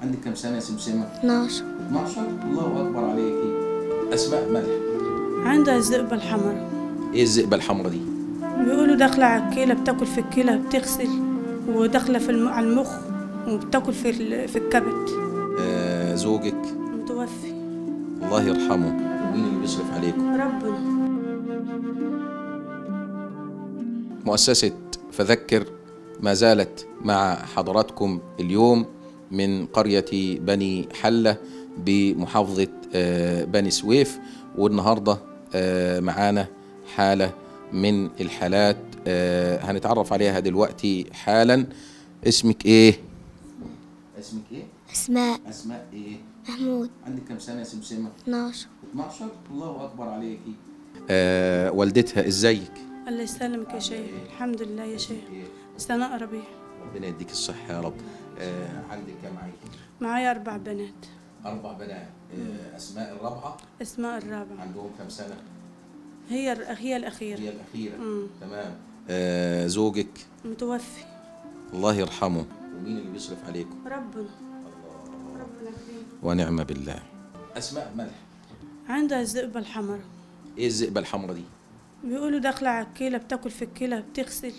عندك كم سنة يا سمسمة؟ 12. 12. الله أكبر عليكي. أسماء مالها؟ عندها الذئبة الحمراء. إيه الذئبة الحمراء دي؟ بيقولوا داخلة على الكلى، بتاكل في الكلى، بتغسل، وداخلة على المخ، وبتاكل في الكبد. زوجك متوفي. الله يرحمه. مين اللي بيصرف عليكم؟ ربنا. مؤسسة فذكر ما زالت مع حضراتكم اليوم من قرية بني حلة بمحافظة بني سويف، والنهاردة معانا حالة من الحالات هنتعرف عليها دلوقتي حالا. اسمك ايه؟ اسمك ايه؟ أسماء. اسماء ايه؟ محمود. عندك كم سنة يا سمسمة؟ 12. 12. الله أكبر عليكي. والدتها ازيك؟ الله يسلمك يا شيخ. الحمد لله يا شيخ. سناء ربيع. ربنا يديك الصحة يا رب. عندك كم عيل؟ معايا 4 بنات. 4 بنات. أسماء الرابعة؟ اسماء الرابعة. عندهم كم سنة؟ هي الأخيرة. هي الأخيرة. تمام. زوجك؟ متوفي. الله يرحمه. ومين اللي بيصرف عليكم؟ ربنا. ونعم بالله. أسماء مالها؟ عندها الذئبة الحمراء. إيه الذئبة الحمراء دي؟ بيقولوا داخلة على الكلى، بتاكل في الكلى، بتغسل،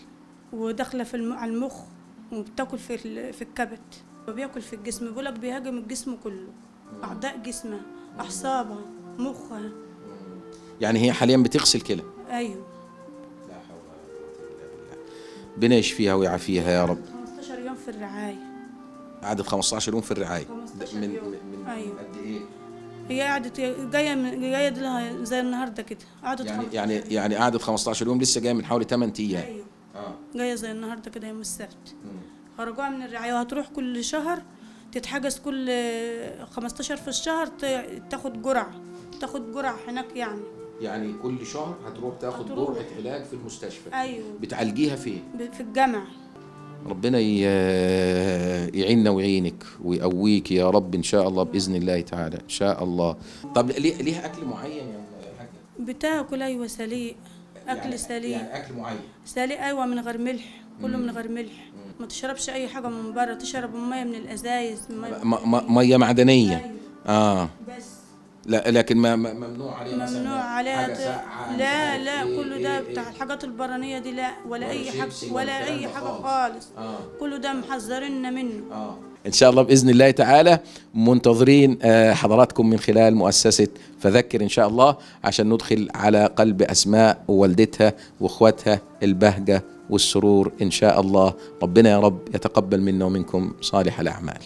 وداخلة على المخ، وبتاكل في الكبد، وبياكل في الجسم. بيقولك بيهاجم الجسم كله، أعضاء جسمها، أعصابها، مخها. يعني هي حاليا بتغسل كلى؟ أيوه. لا حول ولا قوة إلا بالله. ربنا يشفيها ويعافيها يا رب. 15 يوم في الرعاية. قعدت 15 يوم في الرعاية. 15 من يوم. من أيوه. قد إيه؟ هي قعدت جاية لها زي النهارده كده، قعدت يعني قعدت 15 يوم، لسه جايه من حوالي 8 ايام. ايوه. جايه زي النهارده كده يوم السبت. خرجوها من الرعايه، وهتروح كل شهر تتحجز كل 15 في الشهر، تاخد جرعه هناك يعني كل شهر هتروح تاخد جرعه علاج في المستشفى. ايوه. بتعالجيها فين؟ في الجامعه. ربنا يعيننا ويعينك ويقويك يا رب ان شاء الله باذن الله تعالى ان شاء الله. طب ليها اكل معين يا حاجه؟ بتاكل ايوه سليق، اكل سليق. يعني اكل معين سليق ايوه، من غير ملح، كله من غير ملح. ما تشربش اي حاجه من بره، تشرب ميه من الازايز، ميه معدنيه. أيوة. بس لا لكن ممنوع عليها مثلا ممنوع عليها حاجه ساقعه. لا كله ده بتاع الحاجات البرانيه دي، لا ولا اي حاجه، ولا اي حاجه خالص. كله ده محذريننا منه. ان شاء الله باذن الله تعالى منتظرين حضراتكم من خلال مؤسسه فذكر ان شاء الله، عشان ندخل على قلب اسماء ووالدتها واخواتها البهجه والسرور ان شاء الله. ربنا يا رب يتقبل منا ومنكم صالح الاعمال.